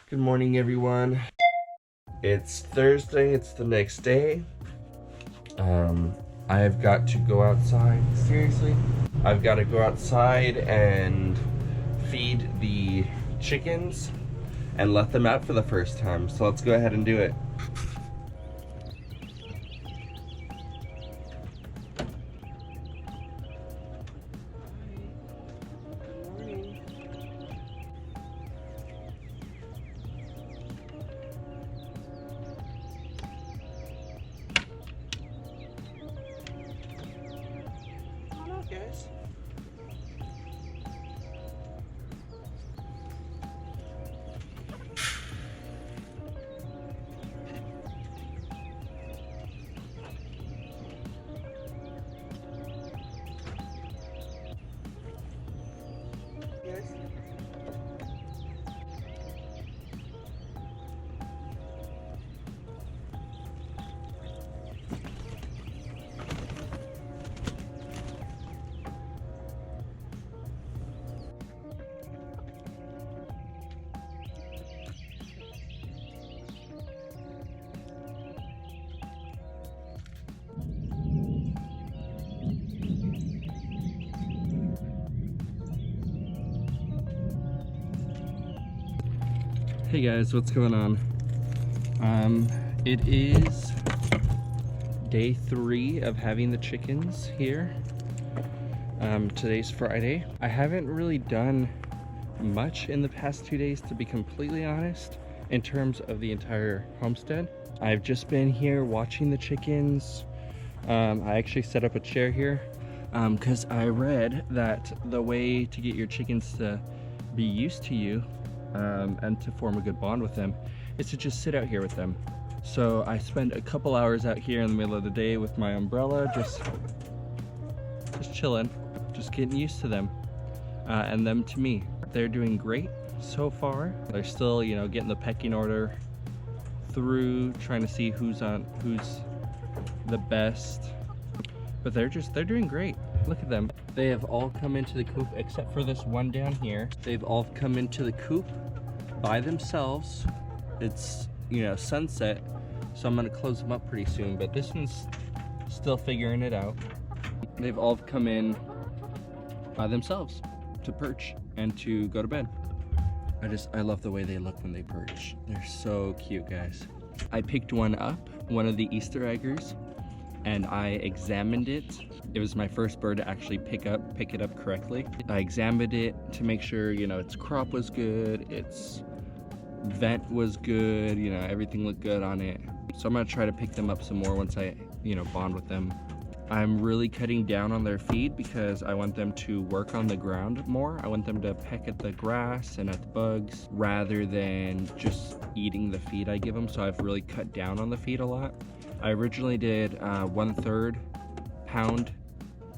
Good morning, everyone. It's Thursday, it's the next day. I've got to go outside. Seriously? I've got to go outside and feed the chickens and let them out for the first time. So let's go ahead and do it. Guys. Hey guys, what's going on? It is day 3 of having the chickens here. Today's Friday. I haven't really done much in the past 2 days, to be completely honest, in terms of the entire homestead. I've just been here watching the chickens. I actually set up a chair here because I read that the way to get your chickens to be used to you and to form a good bond with them is to just sit out here with them. So I spend a couple hours out here in the middle of the day with my umbrella, just chilling, just getting used to them and them to me. They're doing great so far. They're still, you know, getting the pecking order through, trying to see who's the best, but they're doing great. Look at them. They have all come into the coop except for this one down here. They've all come into the coop by themselves. It's, you know, sunset, so I'm gonna close them up pretty soon, but this one's still figuring it out. They've all come in by themselves to perch and to go to bed. I love the way they look when they perch. They're so cute, guys. I picked one up, one of the Easter eggers, and I examined it. It was my first bird to actually pick it up correctly. I examined it to make sure, you know, its crop was good, its vent was good, you know, everything looked good on it. So I'm gonna try to pick them up some more once I, you know, bond with them. I'm really cutting down on their feed because I want them to work on the ground more. I want them to peck at the grass and at the bugs rather than just eating the feed I give them. So I've really cut down on the feed a lot. I originally did 1/3 pound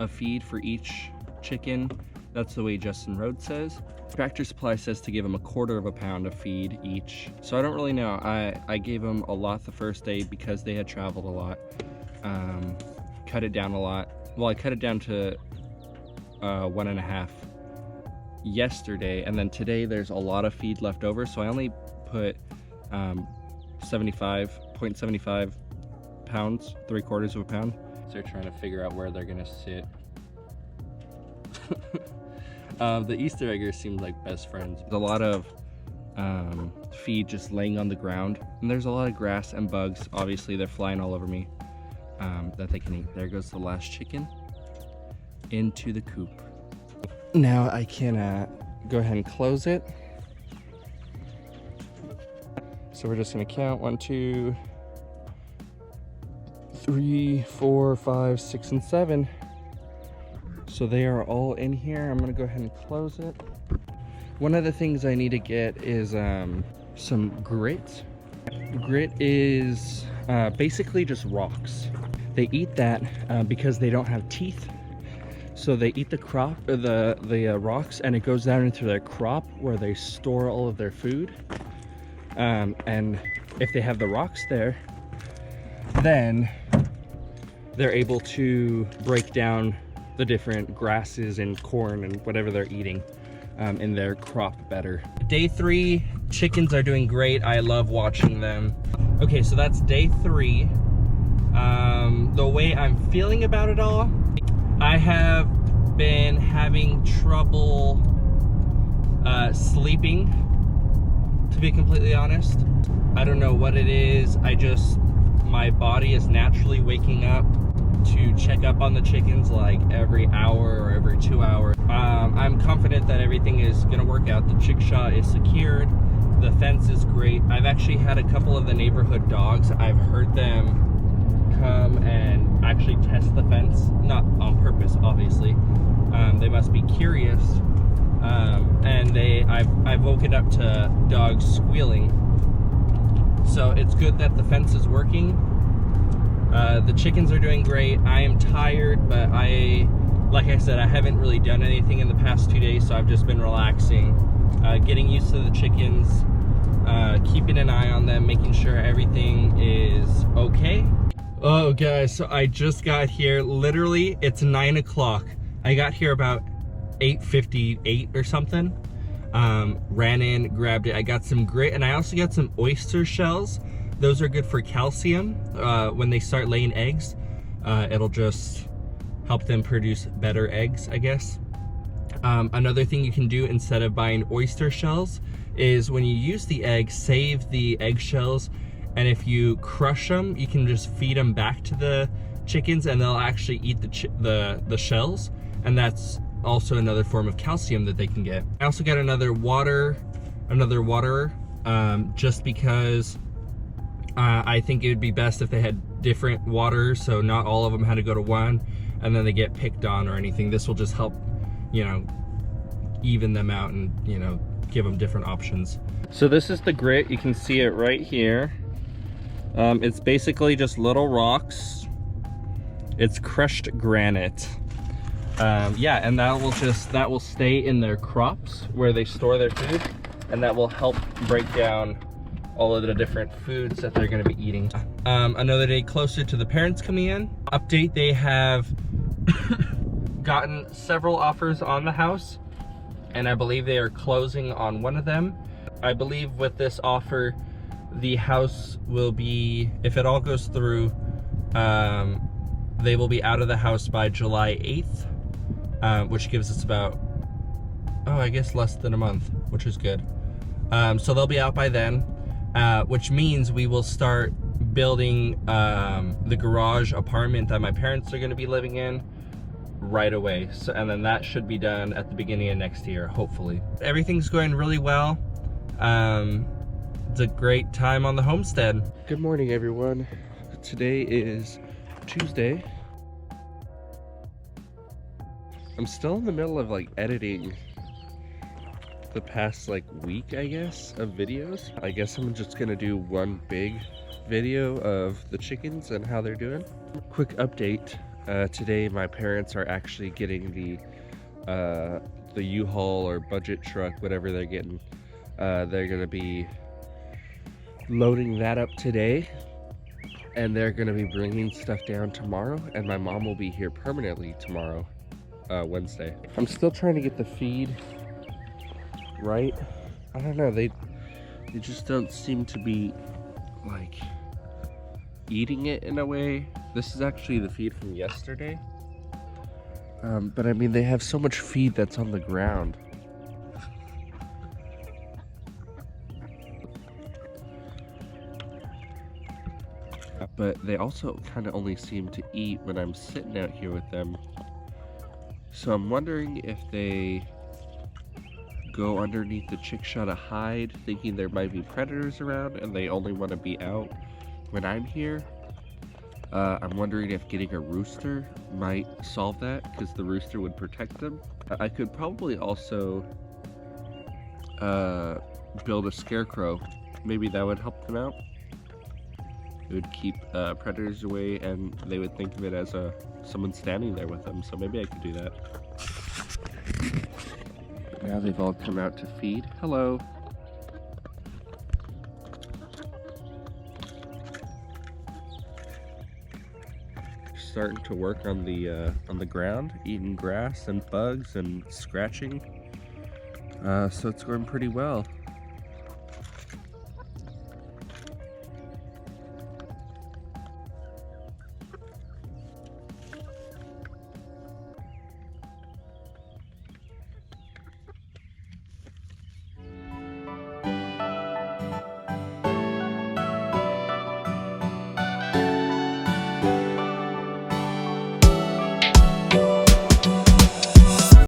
of feed for each chicken. That's the way Justin Rhodes says. Tractor Supply says to give them 1/4 pound of feed each. So I don't really know. I gave them a lot the first day because they had traveled a lot. Cut it down a lot. Well, I cut it down to 1.5 yesterday, and then today there's a lot of feed left over, so I only put 0.75 pounds, 3/4 pound. So they're trying to figure out where they're gonna sit. The Easter eggers seem like best friends. There's a lot of feed just laying on the ground, and there's a lot of grass and bugs. Obviously they're flying all over me that they can eat. There goes the last chicken into the coop. Now I can go ahead and close it. So we're just gonna count 1, 2, 3, 4, 5, 6, and 7. So they are all in here. I'm gonna go ahead and close it. One of the things I need to get is some grit. Grit is basically just rocks. They eat that because they don't have teeth. So they eat the crop, or the rocks, and it goes down into their crop where they store all of their food. And if they have the rocks there, then they're able to break down the different grasses and corn and whatever they're eating. in their crop better. Day 3, chickens are doing great. I love watching them. Okay, so that's day 3. The way I'm feeling about it all, I have been having trouble sleeping, to be completely honest. I don't know what it is. My body is naturally waking up to check up on the chickens like every hour or every 2 hours. I'm confident that everything is gonna work out. The chickshaw is secured. The fence is great. I've actually had a couple of the neighborhood dogs. I've heard them come and actually test the fence, not on purpose, obviously. They must be curious, and I've woken up to dogs squealing. So it's good that the fence is working. The chickens are doing great. I am tired, but like I said, I haven't really done anything in the past 2 days, so I've just been relaxing, getting used to the chickens, keeping an eye on them, making sure everything is okay. Oh guys, so I just got here. Literally, it's 9 o'clock. I got here about 8:58 or something. Ran in, grabbed it. I got some great, and I also got some oyster shells. Those are good for calcium. When they start laying eggs, it'll just help them produce better eggs, I guess. Another thing you can do instead of buying oyster shells is when you use the egg, save the eggshells, and if you crush them, you can just feed them back to the chickens and they'll actually eat the shells, and that's also another form of calcium that they can get. I also got another waterer, just because I think it would be best if they had different waters, so not all of them had to go to one and then they get picked on or anything. This will just help, you know, even them out and, you know, give them different options. So this is the grit. You can see it right here. It's basically just little rocks. It's crushed granite. Yeah, and that will stay in their crops where they store their food, and that will help break down all of the different foods that they're going to be eating. Another day closer to the parents coming in. Update, they have gotten several offers on the house, and I believe they are closing on one of them. I believe with this offer, the house will be, if it all goes through, they will be out of the house by July 8th, which gives us about, I guess less than a month, which is good. So they'll be out by then, which means we will start building the garage apartment that my parents are going to be living in right away. So, and then that should be done at the beginning of next year, hopefully. Everything's going really well. It's a great time on the homestead. Good morning, everyone. Today is Tuesday. I'm still in the middle of like editing the past like week, I guess, of videos. I guess I'm just gonna do one big video of the chickens and how they're doing. Quick update. Today my parents are actually getting the U-Haul or budget truck, whatever they're getting. They're gonna be loading that up today, and they're gonna be bringing stuff down tomorrow, and my mom will be here permanently tomorrow, Wednesday. I'm still trying to get the feed right. I don't know, they just don't seem to be like eating it in a way. This is actually the feed from yesterday, but I mean, they have so much feed that's on the ground. But they also kind of only seem to eat when I'm sitting out here with them. So I'm wondering if they go underneath the chickshaw to hide, thinking there might be predators around, and they only want to be out when I'm here. I'm wondering if getting a rooster might solve that, because the rooster would protect them. I could probably also build a scarecrow. Maybe that would help them out. It would keep predators away, and they would think of it as someone standing there with them, so maybe I could do that. But now they've all come out to feed. Hello. Starting to work on the ground, eating grass and bugs and scratching. So it's going pretty well.